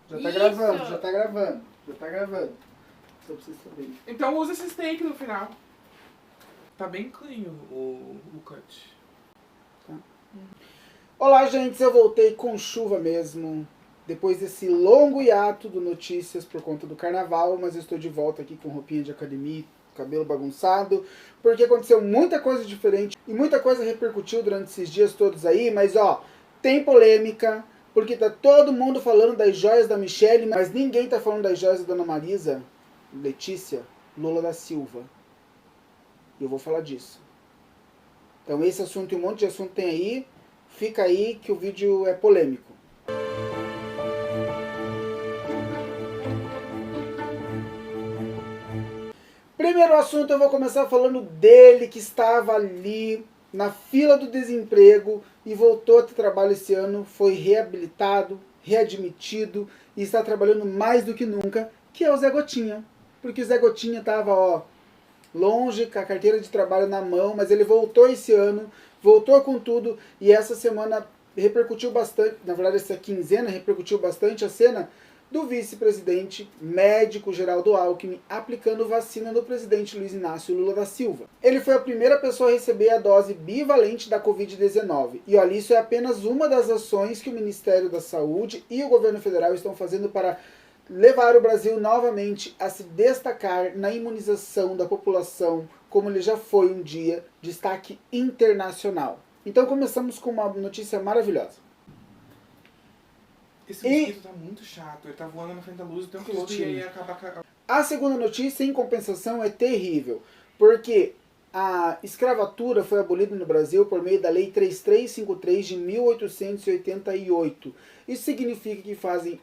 Já tá gravando, já tá gravando. Já tá gravando. Só pra vocês saberem. Então usa esse steak no final. Tá bem clean o cut. Olá, gente, eu voltei com chuva mesmo. Depois desse longo hiato do Notícias por conta do carnaval, mas eu estou de volta aqui com roupinha de academia, cabelo bagunçado, porque aconteceu muita coisa diferente e muita coisa repercutiu durante esses dias todos aí, mas ó, tem polêmica, porque tá todo mundo falando das joias da Michelle, mas ninguém tá falando das joias da Dona Marisa, Letícia, Lula da Silva. E eu vou falar disso. Então esse assunto e um monte de assunto tem aí, fica aí que o vídeo é polêmico. Primeiro assunto, eu vou começar falando dele, que estava ali na fila do desemprego e voltou a ter trabalho esse ano, foi reabilitado, readmitido e está trabalhando mais do que nunca, que é o Zé Gotinha. Porque o Zé Gotinha estava, ó, longe, com a carteira de trabalho na mão, mas ele voltou esse ano, voltou com tudo, e essa semana repercutiu bastante, na verdade essa quinzena repercutiu bastante a cena do vice-presidente médico Geraldo Alckmin aplicando vacina no presidente Luiz Inácio Lula da Silva. Ele foi a primeira pessoa a receber a dose bivalente da Covid-19. E olha, isso é apenas uma das ações que o Ministério da Saúde e o governo federal estão fazendo para levar o Brasil novamente a se destacar na imunização da população, como ele já foi um dia, destaque internacional. Então começamos com uma notícia maravilhosa. Esse mosquito tá muito chato, ele tá voando na frente da luz o tempo todo e aí acaba... A segunda notícia, em compensação, é terrível, porque a escravatura foi abolida no Brasil por meio da Lei 3353 de 1888. Isso significa que fazem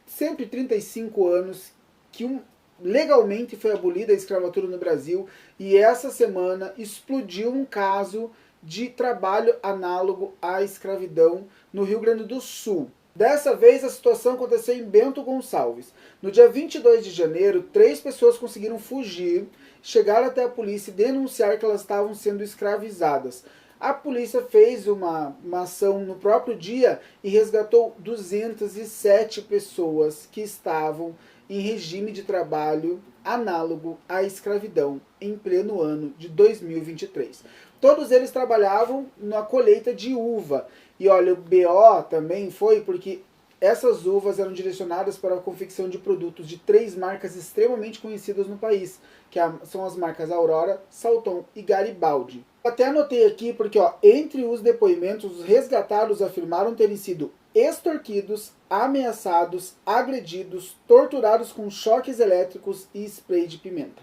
135 anos que legalmente foi abolida a escravatura no Brasil, e essa semana explodiu um caso de trabalho análogo à escravidão no Rio Grande do Sul. Dessa vez a situação aconteceu em Bento Gonçalves. No dia 22 de janeiro, 3 pessoas conseguiram fugir, chegaram até a polícia e denunciar que elas estavam sendo escravizadas. A polícia fez uma ação no próprio dia e resgatou 207 pessoas que estavam em regime de trabalho análogo à escravidão em pleno ano de 2023. Todos eles trabalhavam na colheita de uva. E olha, o BO também foi porque essas uvas eram direcionadas para a confecção de produtos de 3 marcas extremamente conhecidas no país, que são as marcas Aurora, Salton e Garibaldi. Até anotei aqui porque, ó, entre os depoimentos, os resgatados afirmaram terem sido extorquidos, ameaçados, agredidos, torturados com choques elétricos e spray de pimenta.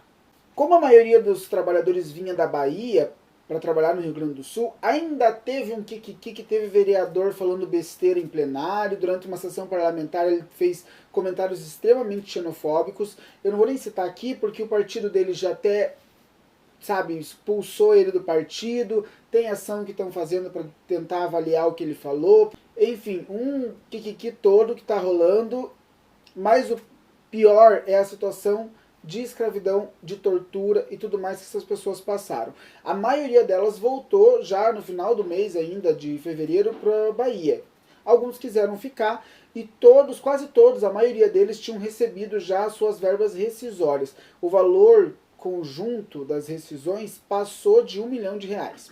Como a maioria dos trabalhadores vinha da Bahia para trabalhar no Rio Grande do Sul, ainda teve um que teve vereador falando besteira em plenário. Durante uma sessão parlamentar ele fez comentários extremamente xenofóbicos. Eu não vou nem citar aqui porque o partido dele já até, sabe, expulsou ele do partido. Tem ação que estão fazendo para tentar avaliar o que ele falou. Enfim, um todo que está rolando. Mas o pior é a situação de escravidão, de tortura e tudo mais que essas pessoas passaram. A maioria delas voltou já no final do mês ainda, de fevereiro, para a Bahia. Alguns quiseram ficar e todos, quase todos, a maioria deles tinham recebido já as suas verbas rescisórias. O valor conjunto das rescisões passou de R$1 milhão.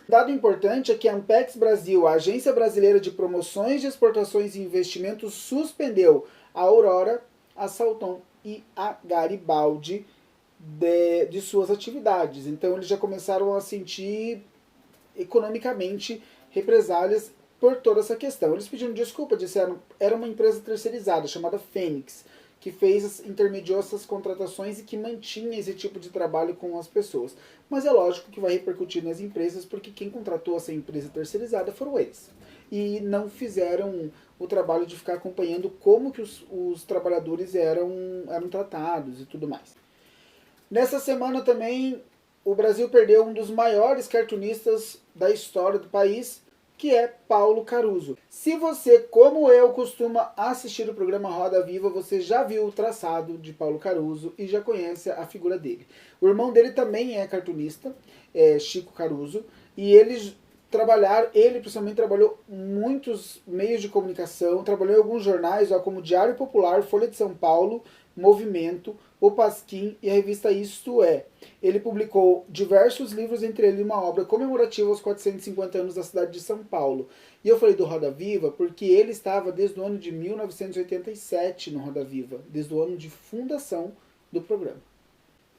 Dado importante é que a Ampex Brasil, a Agência Brasileira de Promoções de Exportações e Investimentos, suspendeu a Aurora, a Salton e a Garibaldi de suas atividades. Então eles já começaram a sentir economicamente represálias por toda essa questão. Eles pediram desculpa, disseram era uma empresa terceirizada chamada Fênix, que intermediou essas contratações e que mantinha esse tipo de trabalho com as pessoas. Mas é lógico que vai repercutir nas empresas, porque quem contratou essa empresa terceirizada foram eles. E não fizeram o trabalho de ficar acompanhando como que os trabalhadores eram tratados e tudo mais. Nessa semana também o Brasil perdeu um dos maiores cartunistas da história do país, que é Paulo Caruso. Se você, como eu, costuma assistir o programa Roda Viva, você já viu o traçado de Paulo Caruso e já conhece a figura dele. O irmão dele também é cartunista, Chico Caruso, e eles ele principalmente trabalhou muitos meios de comunicação, trabalhou em alguns jornais, ó, como Diário Popular, Folha de São Paulo, Movimento, O Pasquim e a revista Isto É. Ele publicou diversos livros, entre eles uma obra comemorativa aos 450 anos da cidade de São Paulo. E eu falei do Roda Viva porque ele estava desde o ano de 1987 no Roda Viva, desde o ano de fundação do programa.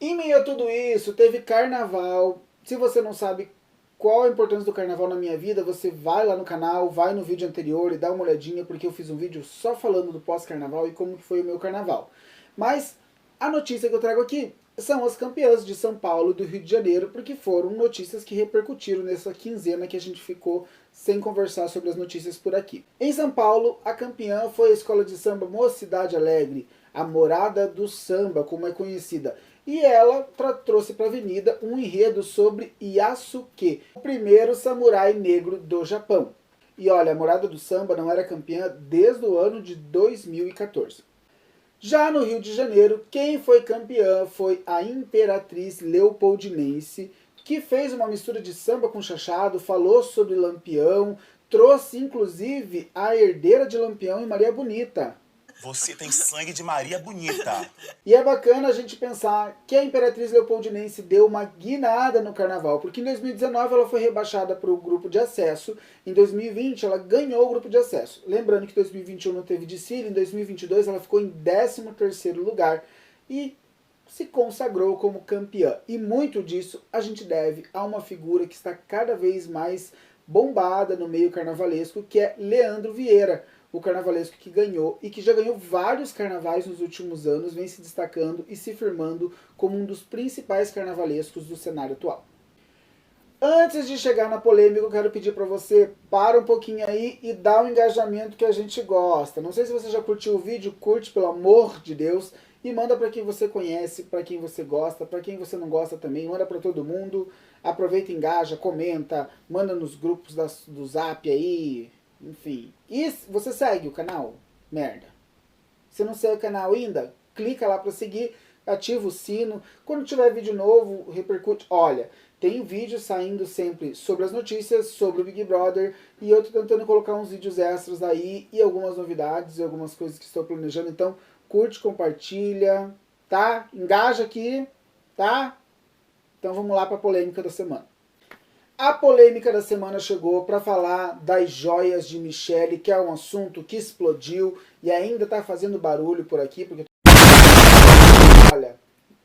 Em meio a tudo isso, teve carnaval. Se você não sabe qual a importância do carnaval na minha vida, você vai lá no canal, vai no vídeo anterior e dá uma olhadinha, porque eu fiz um vídeo só falando do pós-carnaval e como que foi o meu carnaval. Mas a notícia que eu trago aqui são as campeãs de São Paulo e do Rio de Janeiro, porque foram notícias que repercutiram nessa quinzena que a gente ficou sem conversar sobre as notícias por aqui. Em São Paulo, a campeã foi a escola de samba Mocidade Alegre, a Morada do Samba, como é conhecida. E ela trouxe para a avenida um enredo sobre Yasuke, o primeiro samurai negro do Japão. E olha, a Morada do Samba não era campeã desde o ano de 2014. Já no Rio de Janeiro, quem foi campeã foi a Imperatriz Leopoldinense, que fez uma mistura de samba com chachado, falou sobre Lampião, trouxe inclusive a herdeira de Lampião e Maria Bonita. Você tem sangue de Maria Bonita. E é bacana a gente pensar que a Imperatriz Leopoldinense deu uma guinada no carnaval, porque em 2019 ela foi rebaixada para o grupo de acesso, em 2020 ela ganhou o grupo de acesso. Lembrando que em 2021 não teve desfile, em 2022 ela ficou em 13º lugar e se consagrou como campeã. E muito disso a gente deve a uma figura que está cada vez mais bombada no meio carnavalesco, que é Leandro Vieira, o carnavalesco que ganhou e que já ganhou vários carnavais nos últimos anos, vem se destacando e se firmando como um dos principais carnavalescos do cenário atual. Antes de chegar na polêmica, eu quero pedir para você, para um pouquinho aí e dá o engajamento que a gente gosta. Não sei se você já curtiu o vídeo, curte pelo amor de Deus e manda para quem você conhece, para quem você gosta, para quem você não gosta também, manda para todo mundo. Aproveita, engaja, comenta, manda nos grupos do Zap aí, enfim. E você segue o canal? Merda. Se não segue o canal ainda, clica lá para seguir, ativa o sino. Quando tiver vídeo novo, repercute. Olha, tem vídeo saindo sempre sobre as notícias, sobre o Big Brother, e eu tô tentando colocar uns vídeos extras aí, e algumas novidades, e algumas coisas que estou planejando. Então, curte, compartilha, tá? Engaja aqui, tá? Então vamos lá para a polêmica da semana. A polêmica da semana chegou para falar das joias de Michele, que é um assunto que explodiu e ainda está fazendo barulho por aqui, porque olha,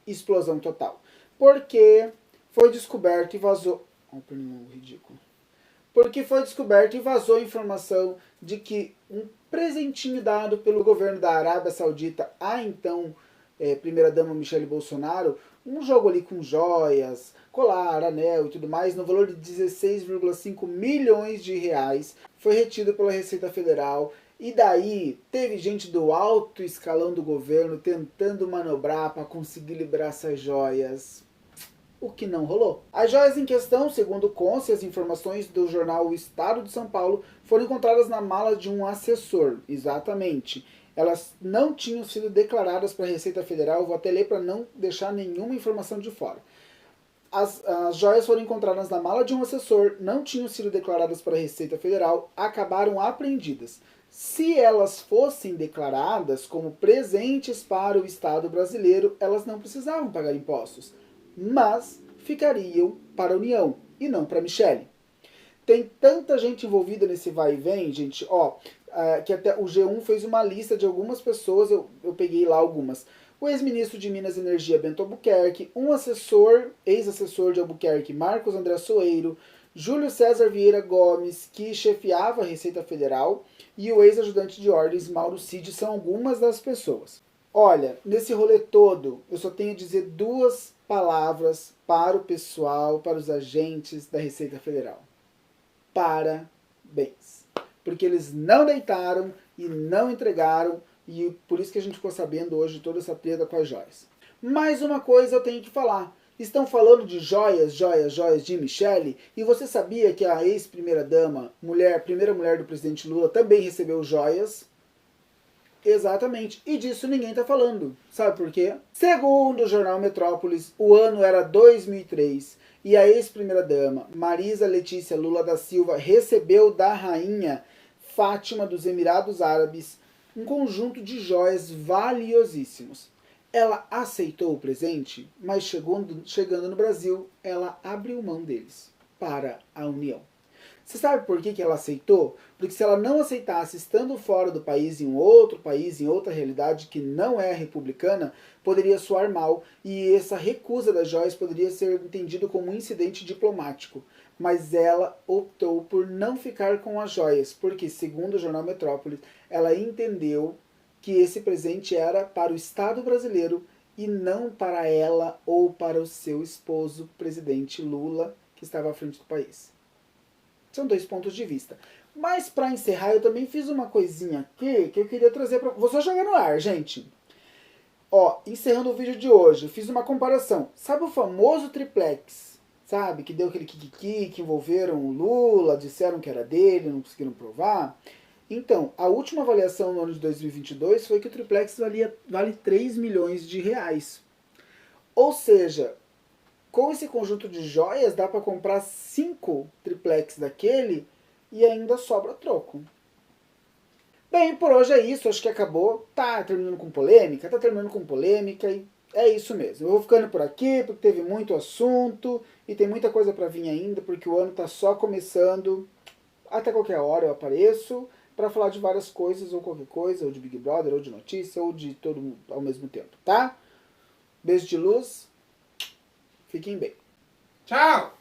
explosão total. Porque foi descoberto e vazou... Olha o pernilongo ridículo. Porque foi descoberto e vazou a informação de que um presentinho dado pelo governo da Arábia Saudita à então primeira-dama Michele Bolsonaro, um jogo ali com joias, colar, anel e tudo mais, no valor de 16,5 milhões de reais, foi retido pela Receita Federal. E daí teve gente do alto escalão do governo tentando manobrar para conseguir liberar essas joias, o que não rolou. As joias em questão, segundo consta as informações do jornal O Estado de São Paulo, foram encontradas na mala de um assessor, exatamente. Elas não tinham sido declaradas para a Receita Federal, vou até ler para não deixar nenhuma informação de fora. As joias foram encontradas na mala de um assessor, não tinham sido declaradas para a Receita Federal, acabaram apreendidas. Se elas fossem declaradas como presentes para o Estado brasileiro, elas não precisavam pagar impostos, mas ficariam para a União e não para a Michele. Tem tanta gente envolvida nesse vai e vem, gente, ó, que até o G1 fez uma lista de algumas pessoas, eu peguei lá algumas. O ex-ministro de Minas e Energia, Bento Albuquerque, um assessor, ex-assessor de Albuquerque, Marcos André Soeiro, Júlio César Vieira Gomes, que chefiava a Receita Federal, e o ex-ajudante de ordens, Mauro Cid, são algumas das pessoas. Olha, nesse rolê todo, eu só tenho a dizer duas palavras para o pessoal, para os agentes da Receita Federal. Parabéns. Porque eles não deitaram e não entregaram, e por isso que a gente ficou sabendo hoje toda essa treta com as joias. Mais uma coisa eu tenho que falar. Estão falando de joias de Michele, e você sabia que a ex-primeira-dama, primeira mulher do presidente Lula, também recebeu joias? Exatamente. E disso ninguém tá falando. Sabe por quê? Segundo o jornal Metrópolis, o ano era 2003 e a ex-primeira-dama Marisa Letícia Lula da Silva recebeu da rainha Fátima dos Emirados Árabes um conjunto de joias valiosíssimos. Ela aceitou o presente, mas chegando no Brasil, ela abriu mão deles para a União. Você sabe por que ela aceitou? Porque se ela não aceitasse, estando fora do país, em um outro país, em outra realidade que não é republicana, poderia soar mal e essa recusa das joias poderia ser entendido como um incidente diplomático. Mas ela optou por não ficar com as joias, porque, segundo o jornal Metrópolis, ela entendeu que esse presente era para o Estado brasileiro e não para ela ou para o seu esposo, presidente Lula, que estava à frente do país. São dois pontos de vista. Mas para encerrar, eu também fiz uma coisinha aqui que eu queria trazer para... Vou só jogar no ar, gente. Ó, encerrando o vídeo de hoje, eu fiz uma comparação. Sabe o famoso triplex? Sabe? Que deu aquele kikiki, que envolveram o Lula, disseram que era dele, não conseguiram provar. Então, a última avaliação no ano de 2022 foi que o triplex vale 3 milhões de reais. Ou seja, com esse conjunto de joias dá para comprar 5 triplex daquele e ainda sobra troco. Bem, por hoje é isso, acho que acabou. Tá terminando com polêmica? Tá terminando com polêmica e é isso mesmo. Eu vou ficando por aqui porque teve muito assunto e tem muita coisa para vir ainda porque o ano tá só começando. Até qualquer hora eu apareço para falar de várias coisas ou qualquer coisa, ou de Big Brother, ou de notícia, ou de todo mundo ao mesmo tempo, tá? Beijo de luz. Fiquem bem. Tchau!